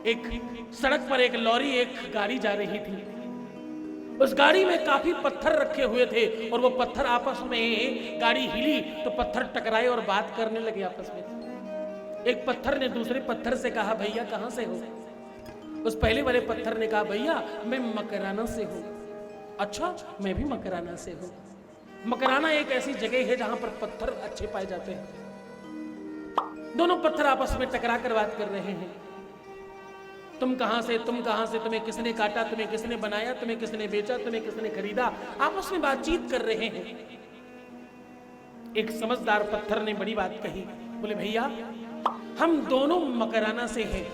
एक सड़क पर एक लॉरी, एक गाड़ी जा रही थी। उस गाड़ी में काफी पत्थर रखे हुए थे और वो पत्थर आपस में, गाड़ी हिली तो पत्थर टकराए और बात करने लगे आपस में। एक पत्थर ने दूसरे पत्थर से कहा, भैया कहां से हो? उस पहले वाले पत्थर ने कहा, भैया मैं मकराना से हूं। अच्छा, मैं भी मकराना से हूं। मकराना एक ऐसी जगह है जहां पर पत्थर अच्छे पाए जाते हैं। दोनों पत्थर आपस में टकरा कर बात कर रहे हैं। तुम कहां से, तुम कहां से, तुम्हें किसने काटा, तुम्हें किसने बनाया, तुम्हें किसने बेचा, तुम्हें किसने खरीदा, आपस में बातचीत कर रहे हैं। एक समझदार पत्थर ने बड़ी बात कही, बोले भैया हम दोनों मकराना से हैं,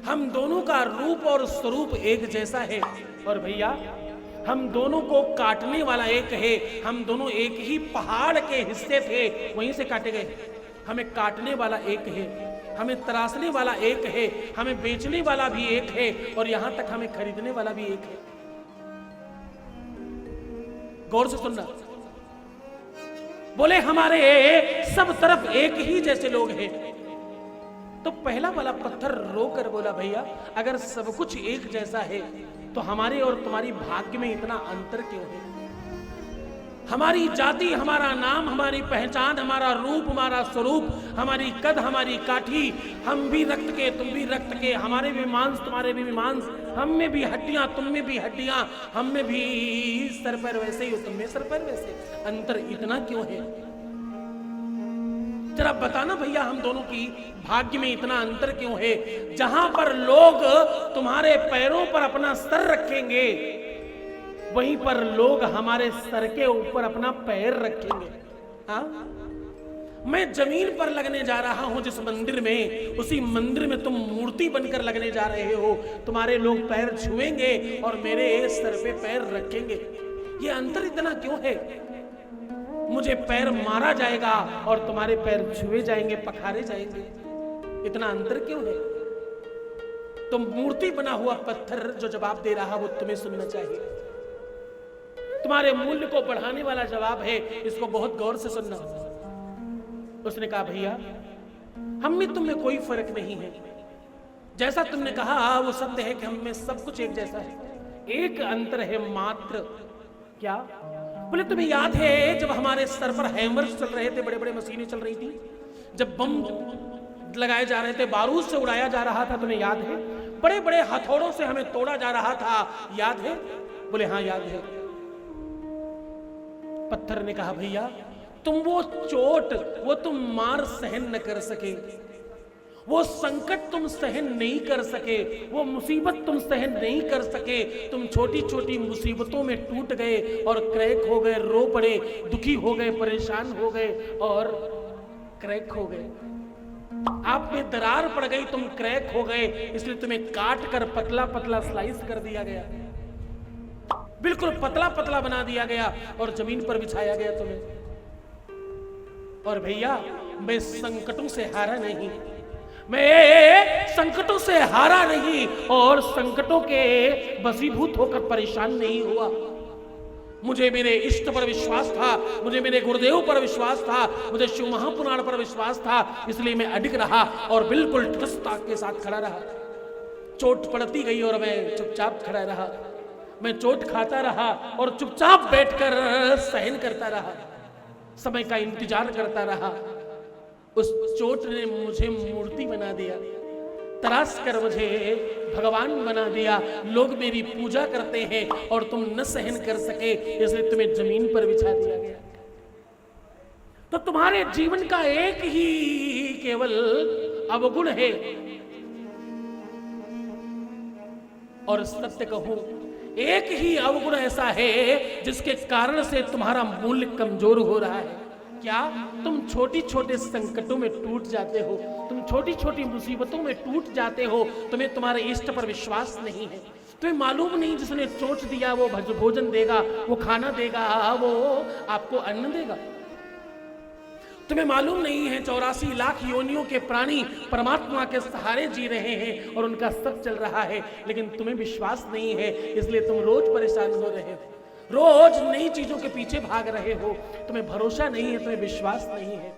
हम दोनों का रूप और स्वरूप एक जैसा है, और भैया हम दोनों को काटने वाला एक है। हम दोनों एक ही पहाड़ के हिस्से थे, वहीं से काटे गए। हमें काटने वाला एक है, हमें तराशने वाला एक है, हमें बेचने वाला भी एक है, और यहां तक हमें खरीदने वाला भी एक है। गौर से सुनना। बोले हमारे सब तरफ एक ही जैसे लोग हैं। तो पहला वाला पत्थर रोकर बोला, भैया अगर सब कुछ एक जैसा है तो हमारे और तुम्हारी भाग्य में इतना अंतर क्यों है? हमारी जाति, हमारा नाम, हमारी पहचान, हमारा रूप, हमारा स्वरूप, हमारी कद, हमारी काठी, हम भी रक्त के तुम भी रक्त के, हमारे भी मांस तुम्हारे भी मांस, हम में भी हड्डियां तुम में भी हड्डियां, हम में भी सर पैर वैसे ही हो तुम में सर पैर वैसे, अंतर इतना क्यों है? जरा बताना भैया, हम दोनों की भाग्य में इतना अंतर क्यों है? जहां पर लोग तुम्हारे पैरों पर अपना सर रखेंगे, वहीं पर लोग हमारे सर के ऊपर अपना पैर रखेंगे। हाँ, मैं जमीन पर लगने जा रहा हूं जिस मंदिर में, उसी मंदिर में तुम मूर्ति बनकर लगने जा रहे हो। तुम्हारे लोग पैर छुएंगे और मेरे सर पे पैर रखेंगे। ये अंतर इतना क्यों है? मुझे पैर मारा जाएगा और तुम्हारे पैर छुए जाएंगे, पखारे जाएंगे। इतना अंतर क्यों है? तो मूर्ति बना हुआ पत्थर जो जवाब दे रहा वो तुम्हें सुनना चाहिए। तुम्हारे मूल्य को बढ़ाने वाला जवाब है, इसको बहुत गौर से सुनना। उसने कहा, भैया हम में तुम में कोई फर्क नहीं है। जैसा तुमने कहा वो सत्य है कि हम में सब कुछ एक जैसा है। एक अंतर है मात्र। क्या? बोले तुम्हें याद है जब हमारे सर पर हैमर्स चल रहे थे, बड़े बड़े मशीनें चल रही थी, जब बम लगाए जा रहे थे, बारूद से उड़ाया जा रहा था, तुम्हें याद है? बड़े बड़े हथौड़ों से हमें तोड़ा जा रहा था, याद है? बोले हाँ याद है। पत्थर ने कहा, भैया तुम वो चोट, वो तुम मार सहन न कर सके, वो संकट तुम सहन नहीं कर सके, वो मुसीबत तुम सहन नहीं कर सके। तुम छोटी छोटी मुसीबतों में टूट गए और क्रैक हो गए, रो पड़े, दुखी हो गए, परेशान हो गए और क्रैक हो गए। आप में दरार पड़ गई, तुम क्रैक हो गए, इसलिए तुम्हें काट कर पतला पतला स्लाइस कर दिया गया, बिल्कुल पतला पतला बना दिया गया और जमीन पर बिछाया गया तुम्हें। और भैया मैं संकटों से हारा नहीं, मैं संकटों से हारा नहीं और संकटों के वशीभूत होकर परेशान नहीं हुआ। मुझे मेरे इष्ट पर विश्वास था, मुझे मेरे गुरुदेव पर विश्वास था, मुझे शिव महापुराण पर विश्वास था, इसलिए मैं अडिग रहा और बिल्कुल तटस्थता के साथ खड़ा रहा। चोट पड़ती गई और मैं चुपचाप खड़ा रहा, मैं चोट खाता रहा और चुपचाप बैठकर सहन करता रहा, समय का इंतजार करता रहा। उस चोट ने मुझे मूर्ति बना दिया, तराश कर मुझे भगवान बना दिया। लोग मेरी पूजा करते हैं और तुम न सहन कर सके, इसलिए तुम्हें जमीन पर बिछा दिया गया। तो तुम्हारे जीवन का एक ही केवल अवगुण है, और सत्य कहूं एक ही अवगुण ऐसा है जिसके कारण से तुम्हारा मूल्य कमजोर हो रहा है। क्या? तुम छोटी छोटे संकटों में टूट जाते हो, तुम छोटी छोटी मुसीबतों में टूट जाते हो। तुम्हें तुम्हारे इष्ट पर विश्वास नहीं है, तुम्हें मालूम नहीं जिसने चोट दिया वो भोजन देगा, वो खाना देगा, वो आपको अन्न देगा। तुम्हें मालूम नहीं है 84 लाख योनियों के प्राणी परमात्मा के सहारे जी रहे हैं और उनका सब चल रहा है, लेकिन तुम्हें विश्वास नहीं है, इसलिए तुम रोज परेशान हो रहे हो, रोज नई चीजों के पीछे भाग रहे हो। तुम्हें भरोसा नहीं है, तुम्हें विश्वास नहीं है।